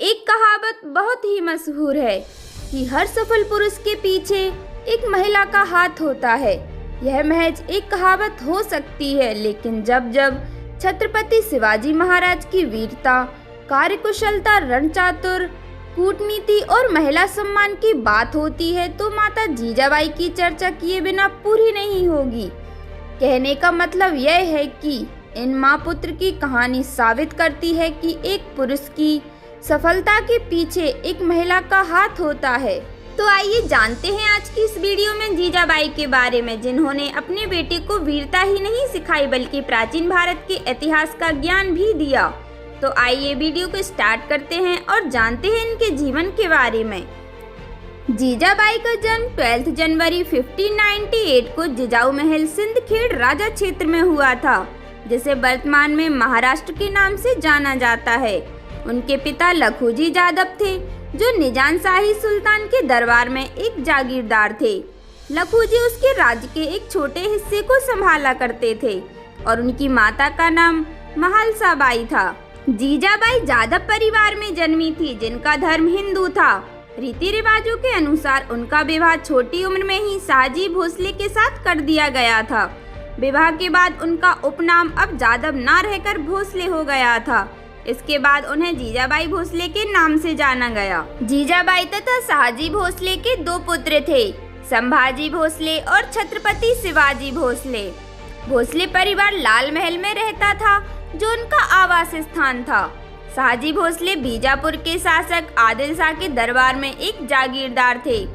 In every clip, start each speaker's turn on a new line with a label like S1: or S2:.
S1: एक कहावत बहुत ही मशहूर है कि हर सफल पुरुष के पीछे एक महिला का हाथ होता है। यह महज एक कहावत हो सकती है, लेकिन जब जब छत्रपति शिवाजी महाराज की वीरता, कार्यकुशलता, रणचातुर, कूटनीति और महिला सम्मान की बात होती है तो माता जीजाबाई की चर्चा किए बिना पूरी नहीं होगी। कहने का मतलब यह है कि इन माँ पुत्र की कहानी साबित करती है कि एक पुरुष की सफलता के पीछे एक महिला का हाथ होता है। तो आइए जानते हैं आज की इस वीडियो में जीजाबाई के बारे में, जिन्होंने अपने बेटे को वीरता ही नहीं सिखाई बल्कि प्राचीन भारत के इतिहास का ज्ञान भी दिया। तो आइए वीडियो को स्टार्ट करते हैं और जानते हैं इनके जीवन के बारे में। जीजाबाई का जन्म 12 जनवरी 1598 को जिजाऊ महल सिंदखेड़ राजा क्षेत्र में हुआ था, जिसे वर्तमान में महाराष्ट्र के नाम से जाना जाता है। उनके पिता लखुजी जादव थे, जो निजानशाही सुल्तान के दरबार में एक जागीरदार थे। लखुजी उसके राज्य के एक छोटे हिस्से को संभाला करते थे और उनकी माता का नाम महालसा बाई था। जीजाबाई जादव परिवार में जन्मी थी, जिनका धर्म हिंदू था। रीति रिवाजों के अनुसार उनका विवाह छोटी उम्र में ही शाहजी भोसले के साथ कर दिया गया था। विवाह के बाद उनका उपनाम अब जादव न रहकर भोसले हो गया था। इसके बाद उन्हें जीजाबाई भोसले के नाम से जाना गया। जीजाबाई तथा शाहजी भोसले के दो पुत्र थे, संभाजी भोसले और छत्रपति शिवाजी भोसले। भोसले परिवार लाल महल में रहता था, जो उनका आवास स्थान था। शाहजी भोसले बीजापुर के शासक आदिल शाह के दरबार में एक जागीरदार थे,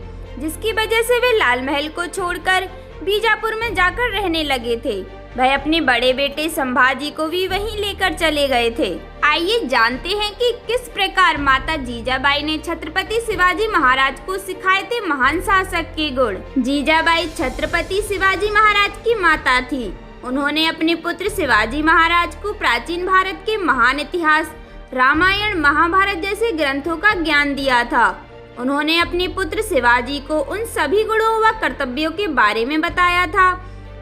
S1: जिसकी वजह से वे लाल महल को छोड़कर बीजापुर में जाकर रहने लगे थे। वह अपने बड़े बेटे संभाजी को भी वहीं लेकर चले गए थे। आइए जानते हैं कि किस प्रकार माता जीजाबाई ने छत्रपति शिवाजी महाराज को सिखाए थे महान शासक के गुण। जीजाबाई छत्रपति शिवाजी महाराज की माता थी। उन्होंने अपने पुत्र शिवाजी महाराज को प्राचीन भारत के महान इतिहास, रामायण, महाभारत जैसे ग्रंथों का ज्ञान दिया था। उन्होंने अपने पुत्र शिवाजी को उन सभी गुणों व कर्तव्यों के बारे में बताया था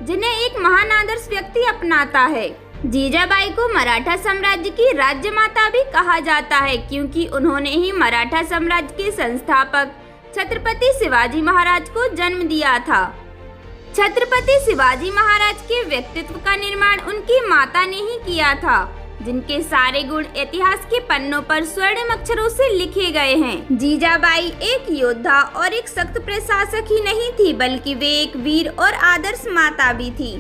S1: जिन्हें एक महान आदर्श व्यक्ति अपनाता है। जीजाबाई को मराठा साम्राज्य की राज्य माता भी कहा जाता है, क्योंकि उन्होंने ही मराठा साम्राज्य के संस्थापक छत्रपति शिवाजी महाराज को जन्म दिया था। छत्रपति शिवाजी महाराज के व्यक्तित्व का निर्माण उनकी माता ने ही किया था, जिनके सारे गुण इतिहास के पन्नों पर स्वर्णिम अक्षरों से लिखे गए हैं। जीजाबाई एक योद्धा और एक सख्त प्रशासक ही नहीं थी, बल्कि वे एक वीर और आदर्श माता भी थी।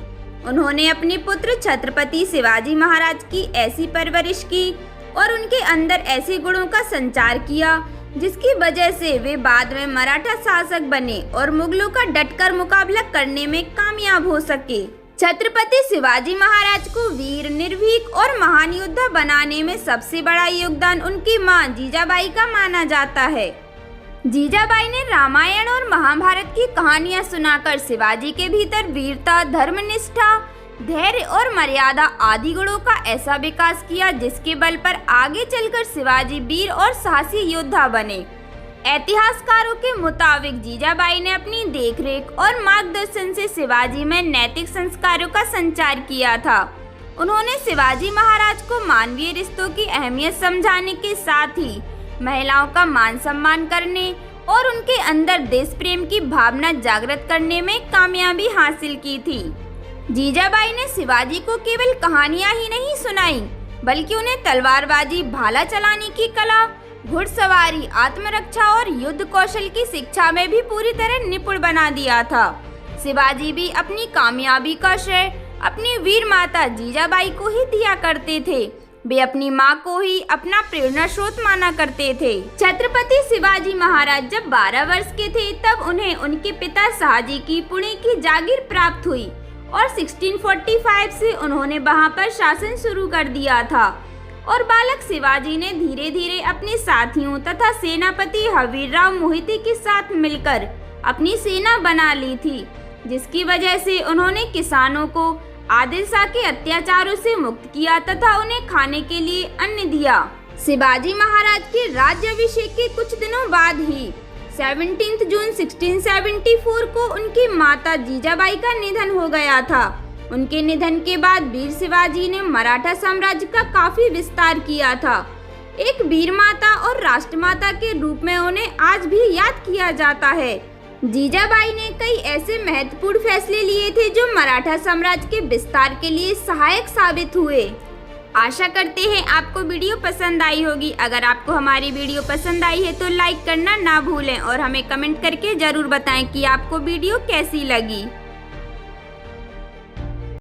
S1: उन्होंने अपने पुत्र छत्रपति शिवाजी महाराज की ऐसी परवरिश की और उनके अंदर ऐसे गुणों का संचार किया, जिसकी वजह से वे बाद में मराठा शासक बने और मुगलों का डटकर मुकाबला करने में कामयाब हो सके। छत्रपति शिवाजी महाराज को वीर, निर्भीक और महान योद्धा बनाने में सबसे बड़ा योगदान उनकी मां जीजाबाई का माना जाता है। जीजाबाई ने रामायण और महाभारत की कहानियां सुनाकर शिवाजी के भीतर वीरता, धर्मनिष्ठा, धैर्य और मर्यादा आदि गुणों का ऐसा विकास किया, जिसके बल पर आगे चलकर शिवाजी वीर और साहसी योद्धा बने। इतिहासकारों के मुताबिक जीजाबाई ने अपनी देखरेख और मार्गदर्शन से शिवाजी में नैतिक संस्कारों का संचार किया था। उन्होंने शिवाजी महाराज को मानवीय रिश्तों की अहमियत समझाने के साथ ही महिलाओं का मान सम्मान करने और उनके अंदर देश प्रेम की भावना जागृत करने में कामयाबी हासिल की थी। जीजाबाई ने शिवाजी को केवल कहानियां ही नहीं सुनाई, बल्कि उन्हें तलवारबाजी, भाला चलाने की कला, घुड़सवारी, आत्मरक्षा और युद्ध कौशल की शिक्षा में भी पूरी तरह निपुण बना दिया था। शिवाजी भी अपनी कामयाबी का श्रेय अपनी वीर माता जीजाबाई को ही दिया करते थे। वे अपनी मां को ही अपना प्रेरणा स्रोत माना करते थे। छत्रपति शिवाजी महाराज जब 12 वर्ष के थे, तब उन्हें उनके पिता शाहजी की पुणे की जागीर प्राप्त हुई और 1645 से उन्होंने वहां पर शासन शुरू कर दिया था। और बालक शिवाजी ने धीरे धीरे अपने साथियों तथा सेनापति हवीरराव मोहिते के साथ मिलकर अपनी सेना बना ली थी, जिसकी वजह से उन्होंने किसानों को आदिल शाह के अत्याचारों से मुक्त किया तथा उन्हें खाने के लिए अन्न दिया। शिवाजी महाराज के राज्याभिषेक के कुछ दिनों बाद ही 17 जून 1674 को उनकी माता जीजाबाई का निधन हो गया था। उनके निधन के बाद वीर शिवाजी ने मराठा साम्राज्य का काफी विस्तार किया था। एक वीर माता और राष्ट्रमाता के रूप में उन्हें आज भी याद किया जाता है। जीजाबाई ने कई ऐसे महत्वपूर्ण फैसले लिए थे जो मराठा साम्राज्य के विस्तार के लिए सहायक साबित हुए। आशा करते हैं आपको वीडियो पसंद आई होगी। अगर आपको हमारी वीडियो पसंद आई है तो लाइक करना ना भूलें और हमें कमेंट करके जरूर बताएं कि आपको वीडियो कैसी लगी।